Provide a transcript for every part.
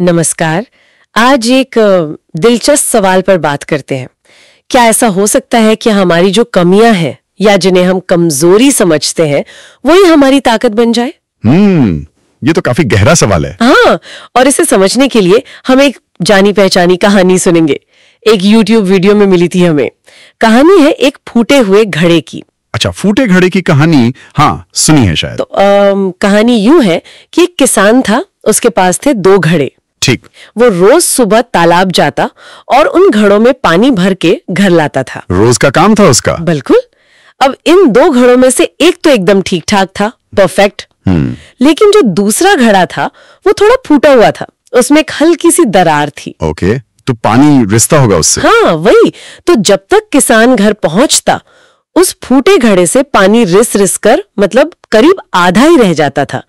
नमस्कार। आज एक दिलचस्प सवाल पर बात करते हैं। क्या ऐसा हो सकता है कि हमारी जो कमियां हैं या जिन्हें हम कमजोरी समझते हैं वही हमारी ताकत बन जाए? ये तो काफी गहरा सवाल है। हाँ, और इसे समझने के लिए हम एक जानी पहचानी कहानी सुनेंगे। एक YouTube वीडियो में मिली थी हमें। कहानी है एक फूटे हुए घड़े की। अच्छा, फूटे घड़े की कहानी, हाँ सुनी है शायद। तो कहानी यूं है कि एक किसान था, उसके पास थे 2 घड़े। ठीक। वो रोज सुबह तालाब जाता और उन घड़ों में पानी भर के घर लाता था। रोज का काम था उसका। बिल्कुल। अब इन 2 घड़ों में से एक तो एकदम ठीक ठाक था, परफेक्ट। लेकिन जो दूसरा घड़ा था वो थोड़ा फूटा हुआ था, उसमें एक हल्की सी दरार थी। ओके, तो पानी रिसता होगा उससे। हाँ वही तो। जब तक किसान घर पहुंचता उस फूटे घड़े से पानी रिस रिस कर मतलब करीब आधा ही रह जाता था,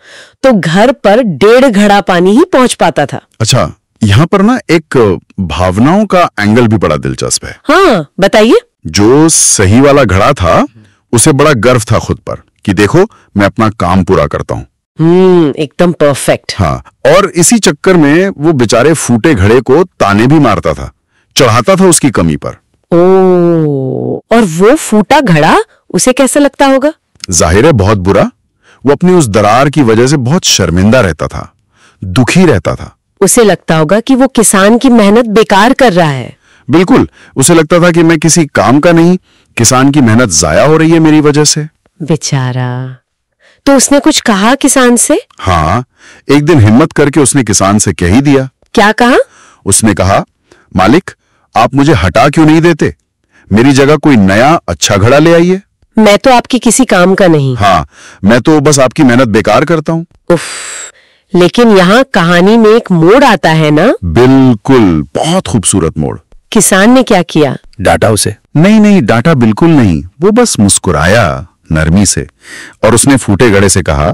तो घर पर 1.5 घड़ा पानी ही पहुंच पाता था। अच्छा, यहाँ पर ना एक भावनाओं का एंगल भी बड़ा दिलचस्प है। हाँ बताइए। जो सही वाला घड़ा था उसे बड़ा गर्व था खुद पर कि देखो मैं अपना काम पूरा करता हूँ। एकदम परफेक्ट। हाँ, और इसी चक्कर में वो बेचारे फूटे घड़े को ताने भी मारता था, चढ़ाता था उसकी कमी पर। और वो फूटा घड़ा उसे कैसा लगता होगा? जाहिर है बहुत बुरा। वो अपनी उस दरार की वजह से बहुत शर्मिंदा रहता था, दुखी रहता था। उसे लगता होगा कि वो किसान की मेहनत बेकार कर रहा है। बिल्कुल, उसे लगता था कि मैं किसी काम का नहीं, किसान की मेहनत जाया हो रही है मेरी वजह से। बेचारा। तो उसने कुछ कहा किसान से? हाँ, एक दिन हिम्मत करके उसने किसान से कह ही दिया। क्या कहा? उसने कहा, मालिक आप मुझे हटा क्यों नहीं देते, मेरी जगह कोई नया अच्छा घड़ा ले आइए। मैं तो आपकी किसी काम का नहीं। हाँ, मैं तो बस आपकी मेहनत बेकार करता हूँ। उफ, लेकिन यहाँ कहानी में एक मोड़ आता है ना? बिल्कुल, बहुत खूबसूरत मोड़। किसान ने क्या किया? डांटा उसे? नहीं, डांटा बिल्कुल नहीं। वो बस मुस्कुराया नरमी से और उसने फूटे घड़े से कहा,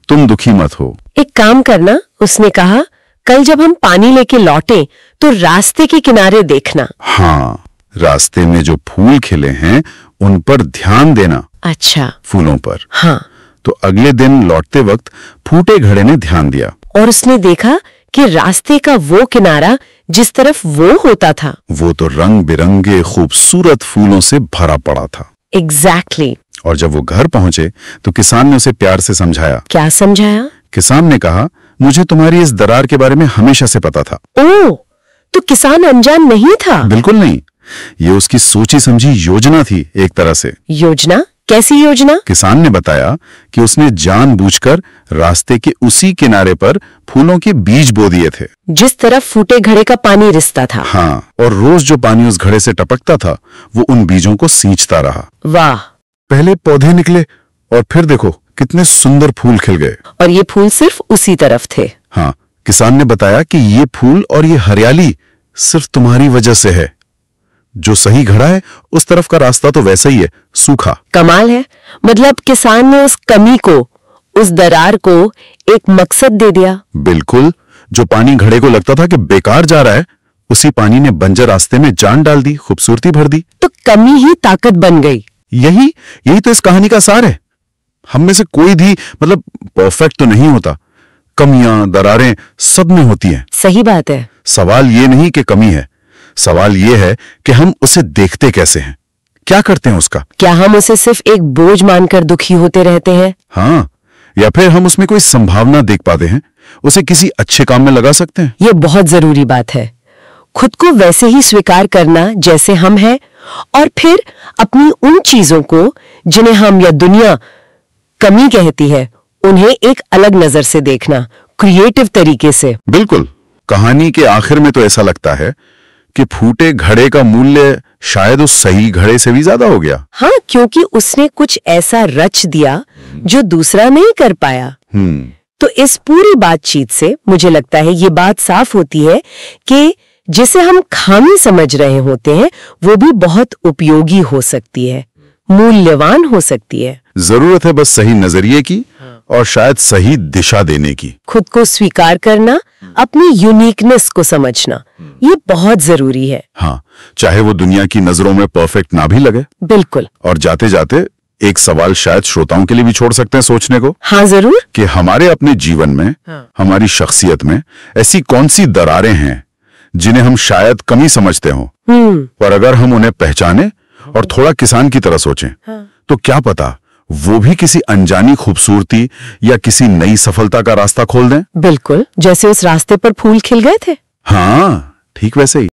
तुम दुखी मत हो। एक काम करना, उसने कहा, कल जब हम पानी लेके लौटे तो रास्ते के किनारे देखना। हाँ, रास्ते में जो फूल खिले हैं उन पर ध्यान देना। अच्छा। फूलों पर। हाँ। तो अगले दिन लौटते वक्त फूटे घड़े ने ध्यान दिया और उसने देखा कि रास्ते का वो किनारा जिस तरफ वो होता था वो तो रंग बिरंगे खूबसूरत फूलों से भरा पड़ा था। एग्जैक्टली। और जब वो घर पहुंचे तो किसान ने उसे प्यार से समझाया। क्या समझाया? किसान ने कहा, मुझे तुम्हारी इस दरार के बारे में हमेशा से पता था। ओह, तो किसान अनजान नहीं था? बिल्कुल नहीं, ये उसकी सोची समझी योजना थी एक तरह से। योजना? कैसी योजना? किसान ने बताया कि उसने जानबूझकर रास्ते के उसी किनारे पर फूलों के बीज बो दिए थे जिस तरफ फूटे घड़े का पानी रिसता था। हाँ, और रोज जो पानी उस घड़े से टपकता था वो उन बीजों को सींचता रहा। वाह। पहले पौधे निकले और फिर देखो कितने सुंदर फूल खिल गए। और ये फूल सिर्फ उसी तरफ थे। हाँ, किसान ने बताया कि ये फूल और ये हरियाली सिर्फ तुम्हारी वजह से है। जो सही घड़ा है उस तरफ का रास्ता तो वैसा ही है, सूखा। कमाल है। मतलब किसान ने उस कमी को, उस दरार को एक मकसद दे दिया। बिल्कुल, जो पानी घड़े को लगता था कि बेकार जा रहा है, उसी पानी ने बंजर रास्ते में जान डाल दी, खूबसूरती भर दी। तो कमी ही ताकत बन गई। यही तो इस कहानी का सार है। हम में से कोई भी मतलब परफेक्ट तो नहीं होता, कमियां दरारें सब में होती हैं। सही बात है। सवाल ये नहीं कि कमी है, सवाल ये है कि हम उसे देखते कैसे हैं, क्या करते हैं उसका। क्या हम उसे सिर्फ एक बोझ मानकर दुखी होते रहते हैं? हाँ, या फिर हम उसमें कोई संभावना देख पाते हैं, उसे किसी अच्छे काम में लगा सकते हैं। ये बहुत जरूरी बात है। खुद को वैसे ही स्वीकार करना जैसे हम हैं, और फिर अपनी उन चीजों को जिन्हें हम या दुनिया कमी कहती है उन्हें एक अलग नजर से देखना, क्रिएटिव तरीके से। बिल्कुल। कहानी के आखिर में तो ऐसा लगता है कि फूटे घड़े का मूल्य शायद उस सही घड़े से भी ज्यादा हो गया। हाँ, क्योंकि उसने कुछ ऐसा रच दिया जो दूसरा नहीं कर पाया। तो इस पूरी बातचीत से मुझे लगता है ये बात साफ होती है कि जिसे हम खामी समझ रहे होते हैं वो भी बहुत उपयोगी हो सकती है, मूल्यवान हो सकती है। जरूरत है बस सही नजरिए की और शायद सही दिशा देने की। खुद को स्वीकार करना, अपनी यूनिकनेस को समझना, ये बहुत जरूरी है। हाँ, चाहे वो दुनिया की नजरों में परफेक्ट ना भी लगे। बिल्कुल। और जाते जाते एक सवाल शायद श्रोताओं के लिए भी छोड़ सकते हैं सोचने को। हाँ जरूर। कि हमारे अपने जीवन में, हमारी शख्सियत में ऐसी कौन सी दरारें हैं जिन्हें हम शायद कमी समझते हों, पर अगर हम उन्हें पहचाने और थोड़ा किसान की तरह सोचें, तो क्या पता वो भी किसी अनजानी खूबसूरती या किसी नई सफलता का रास्ता खोल दें। बिल्कुल, जैसे उस रास्ते पर फूल खिल गए थे। हाँ, ठीक वैसे ही।